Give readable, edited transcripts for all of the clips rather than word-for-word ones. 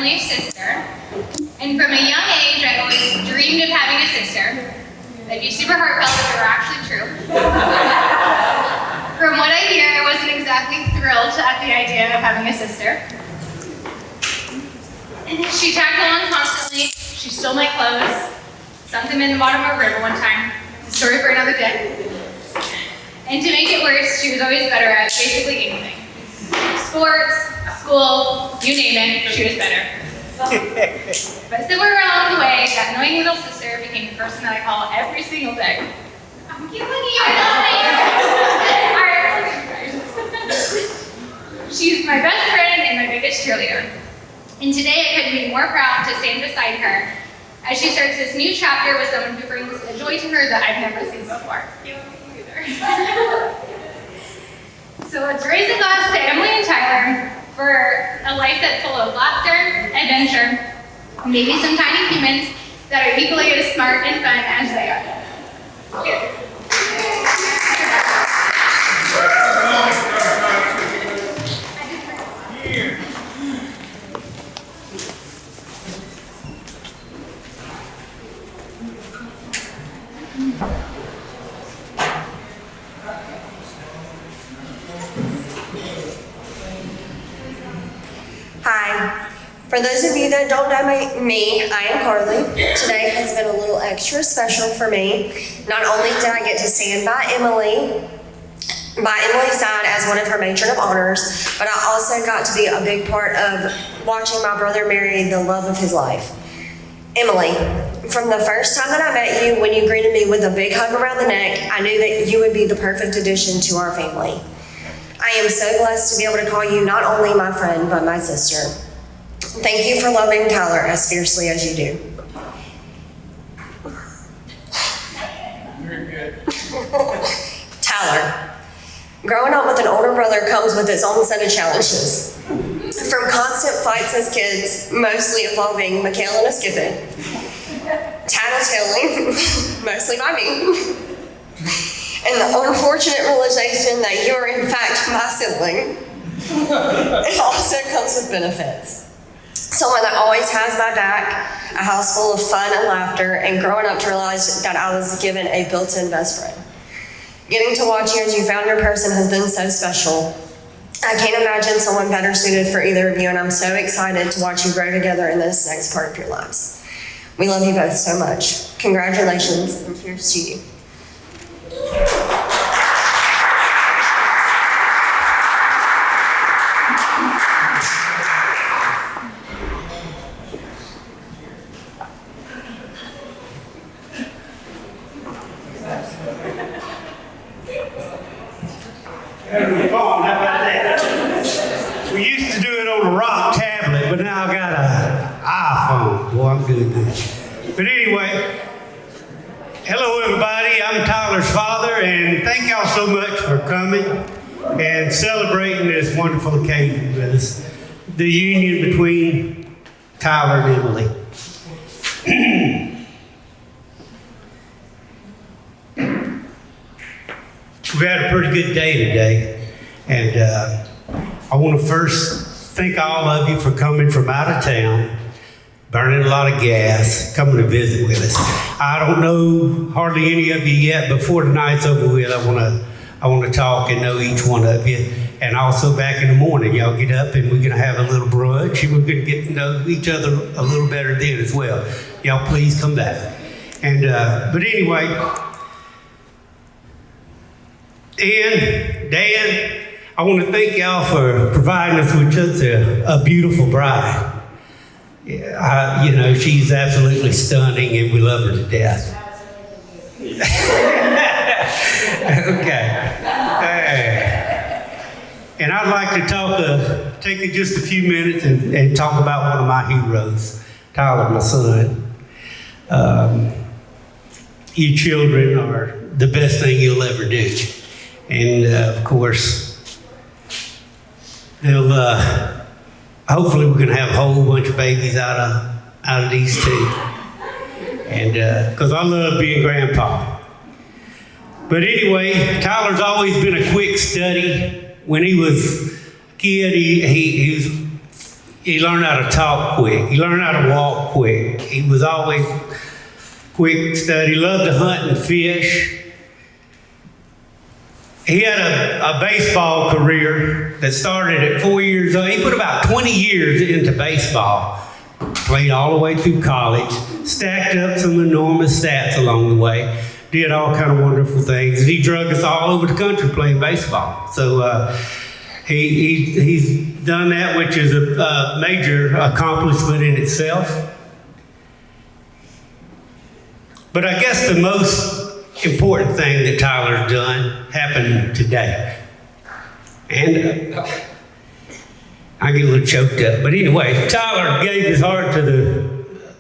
only sister. And from a young age, I always dreamed of having a sister. That'd be super heartfelt if it were actually true. From what I hear, I wasn't exactly thrilled at the idea of having a sister. She tagged along constantly. She stole my clothes, sunk them in the bottom of a river one time. It's a story for another day. And to make it worse, she was always better at basically anything. Sports, school, you name it, she was better. But somewhere along the way, that annoying little sister became the person that I call every single day. I'm keep looking at you. She's my best friend and my biggest cheerleader. And today I couldn't be more proud to stand beside her as she starts this new chapter with someone who brings a joy to her that I've never seen before. You either. So let's raise a glass to Emily and Tyler for a life that's full of laughter, adventure, maybe some tiny humans that are equally as smart and fun as they are. Cheers. Hi. For those of you that don't know me, I am Carly. Today has been a little extra special for me. Not only did I get to stand by Emily's side as one of her matron of honors, but I also got to be a big part of watching my brother marry the love of his life. Emily, from the first time that I met you, when you greeted me with a big hug around the neck, I knew that you would be the perfect addition to our family. I am so blessed to be able to call you not only my friend, but my sister. Thank you for loving Tyler as fiercely as you do. Very good. Tyler, growing up with an older brother comes with its own set of challenges. From constant fights as kids, mostly involving Mikhail and Skippet, tattletaling, mostly by me, and the unfortunate realization that you are in fact my sibling. It also comes with benefits. Someone that always has my back, a house full of fun and laughter, and growing up to realize that I was given a built-in best friend. Getting to watch you as you found your person has been so special. I can't imagine someone better suited for either of you, and I'm so excited to watch you grow together in this next part of your lives. We love you both so much. Congratulations, and here's to you. That'll be fun. How about that? We used to do it on a rock tablet, but now I got an iPhone. Boy, I'm doing good. But anyway, hello everybody. I'm Tyler's father, and thank y'all so much for coming and celebrating this wonderful occasion with us. The union between Tyler and Emily. We've had a pretty good day today, and I want to first thank all of you for coming from out of town, burning a lot of gas, coming to visit with us. I don't know hardly any of you yet. Before tonight's over with, I want to talk and know each one of you. And also back in the morning, y'all get up and we're going to have a little brunch, and we're going to get to know each other a little better then as well. Y'all please come back. And but anyway, and Dan, I want to thank y'all for providing us with just a beautiful bride. Yeah, you know, she's absolutely stunning, and we love her to death. Okay. And I'd like to take just a few minutes and talk about one of my heroes, Tyler, my son. You children are the best thing you'll ever do. And of course, they'll hopefully we're gonna have a whole bunch of babies out of these two. And because I love being grandpa. But anyway, Tyler's always been a quick study. When he was a kid, he was He learned how to talk quick. He learned how to walk quick. He was always quick study. He loved to hunt and fish. He had a baseball career that started at 4 years old. He put about 20 years into baseball. Played all the way through college. Stacked up some enormous stats along the way. Did all kind of wonderful things. And he drug us all over the country playing baseball. So he's done that, which is a major accomplishment in itself. But I guess the most important thing that Tyler's done happened today. And I get a little choked up. But anyway, Tyler gave his heart to the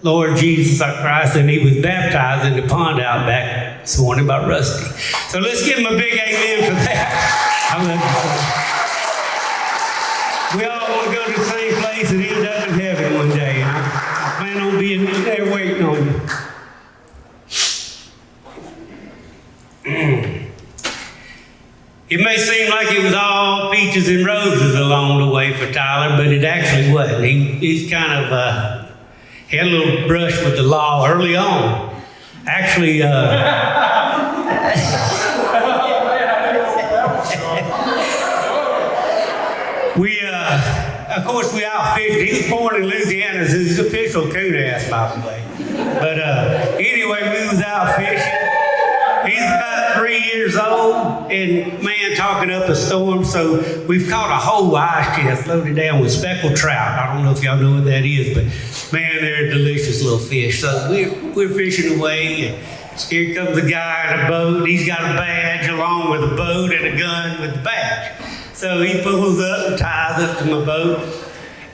Lord Jesus Christ, and he was baptized in the pond out back this morning by Rusty. So let's give him a big amen for that. I love you. We all want to go to the same place and end up in heaven one day. And I plan on being there waiting on you. It may seem like it was all peaches and roses along the way for Tyler, but it actually wasn't. He's kind of had a little brush with the law early on. Actually, of course, we outfished. He was born in Louisiana, so he's official coon ass, by the way. But anyway, we was out fishing. He's about 3 years old, and man, talking up a storm. So we've caught a whole ice chest loaded down with speckled trout. I don't know if y'all know what that is, but man, they're delicious little fish. So we're fishing away, and here comes a guy in a boat. He's got a badge along with a boat and a gun with the badge. So he pulls up and ties up to my boat,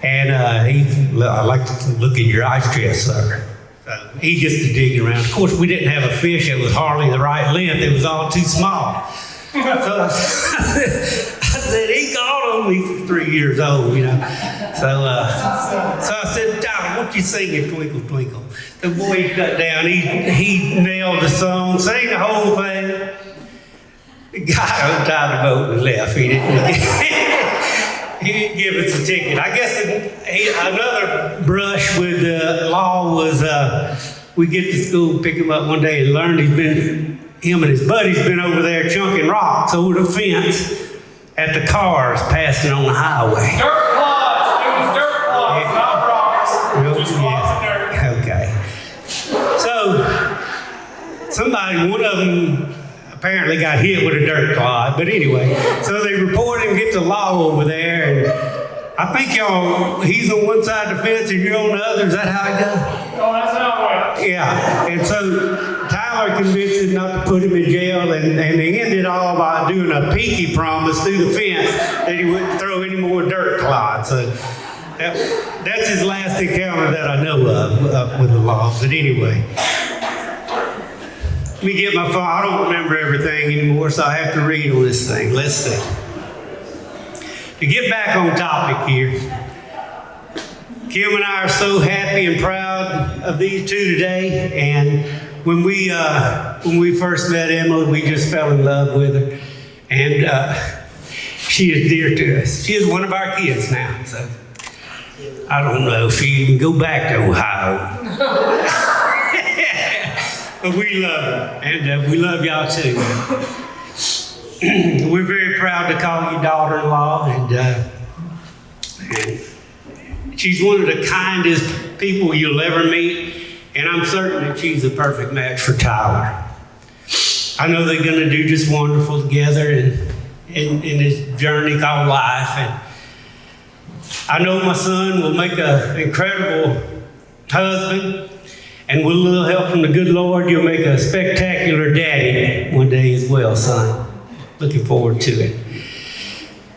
and I like to look at your ice chest, sir. He gets to digging around. Of course, we didn't have a fish that was hardly the right length. It was all too small. So I said, he called on me for 3 years old, you know. So I said, Tyler, what you singing, Twinkle, Twinkle? The boy he cut down, he nailed the song, sang the whole thing. The guy untied the boat and left. He didn't give us a ticket. I guess another brush with the law was we get to school, pick him up one day and learn him and his buddies been over there chunking rocks over the fence at the cars passing on the highway. Dirt clods. It was dirt clods, not rocks. Just clods of dirt. Okay. So one of them apparently got hit with a dirt clod, but anyway, so they report him, get the law over there, and I think he's on one side of the fence and you're on the other. Is that how it goes? Oh, that's how it went. Yeah, and so Tyler convinced him not to put him in jail, and they ended all by doing a pinky promise through the fence that he wouldn't throw any more dirt clods. So that's his last encounter that I know of with the law. But anyway. Let me get my phone. I don't remember everything anymore, so I have to read on this thing. Let's see. To get back on topic here, Kim and I are so happy and proud of these two today. And when we first met Emily, we just fell in love with her, and she is dear to us. She is one of our kids now, so I don't know if she can go back to Ohio. But we love her, and we love y'all too. We're very proud to call you daughter-in-law, and she's one of the kindest people you'll ever meet, and I'm certain that she's a perfect match for Tyler. I know they're going to do just wonderful together in this journey called life, and I know my son will make an incredible husband. And with a little help from the good Lord, you'll make a spectacular daddy one day as well, son. Looking forward to it.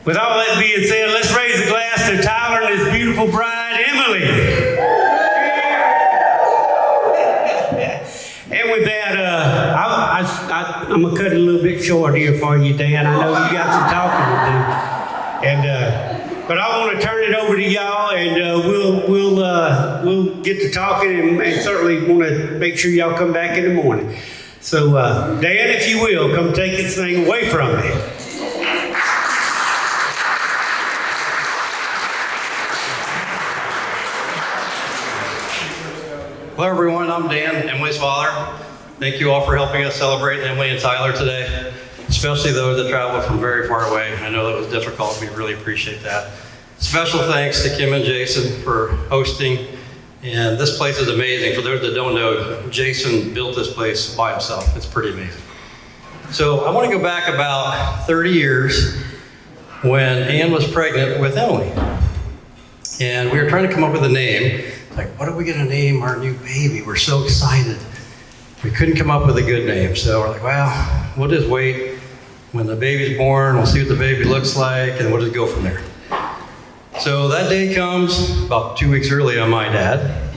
With all that being said, let's raise a glass to Tyler and his beautiful bride, Emily. And with that, I'm going to cut it a little bit short here for you, Dan. I know you got some talking to do. But I want to turn it over to y'all, and we'll get to talking, and certainly want to make sure y'all come back in the morning. So, Dan, if you will, come take this thing away from me. Hello everyone, I'm Dan, Emily's father. Thank you all for helping us celebrate Emily and Tyler today, especially those that traveled from very far away. I know that was difficult, we really appreciate that. Special thanks to Kim and Jason for hosting, and this place is amazing. For those that don't know, Jason built this place by himself. It's pretty amazing. So I want to go back about 30 years when Ann was pregnant with Emily. And we were trying to come up with a name. Like, what are we gonna name our new baby? We're so excited. We couldn't come up with a good name. So we're like, well, we'll just wait. When the baby's born, we'll see what the baby looks like, and we'll just go from there. So that day comes about 2 weeks early on my dad.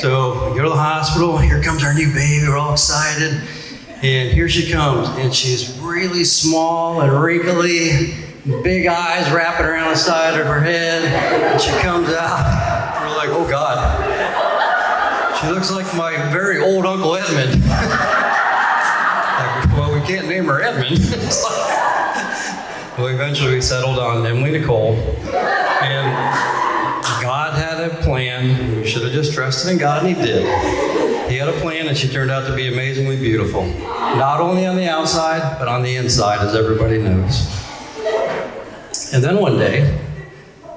So we go to the hospital, here comes our new baby, we're all excited. And here she comes, and she's really small and wrinkly, big eyes wrapping around the side of her head. And she comes out, we're like, oh God. She looks like my very old Uncle Edmund. Like, well, we can't name her Edmund. Well, eventually we settled on Emily Nicole. And God had a plan. We should have just trusted in God, and He did. He had a plan, and she turned out to be amazingly beautiful. Not only on the outside, but on the inside, as everybody knows. And then one day,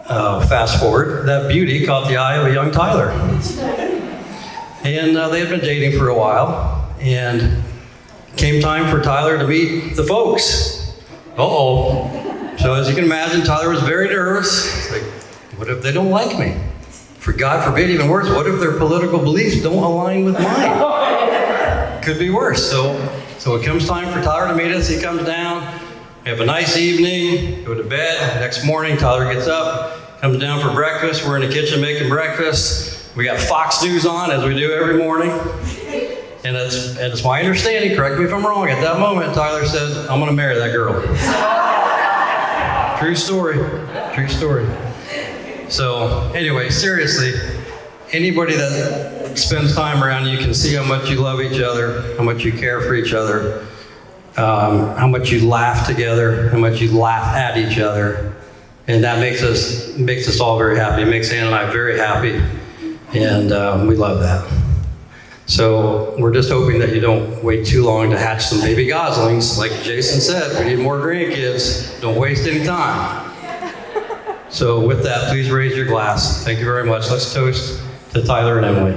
fast forward, that beauty caught the eye of a young Tyler. And they had been dating for a while, and came time for Tyler to meet the folks. Uh-oh. So as you can imagine, Tyler was very nervous. It's like, what if they don't like me? For God forbid, even worse, what if their political beliefs don't align with mine? Could be worse. So it comes time for Tyler to meet us. He comes down. We have a nice evening, go to bed. Next morning, Tyler gets up, comes down for breakfast. We're in the kitchen making breakfast. We got Fox News on, as we do every morning. And it's my understanding, correct me if I'm wrong, at that moment, Tyler said, I'm gonna marry that girl. True story, true story. So anyway, seriously, anybody that spends time around you can see how much you love each other, how much you care for each other, how much you laugh together, how much you laugh at each other. And that makes us all very happy. It makes Ann and I very happy. And we love that. So we're just hoping that you don't wait too long to hatch some baby goslings. Like Jason said, we need more grandkids. Don't waste any time. So with that, please raise your glass. Thank you very much. Let's toast to Tyler and Emily.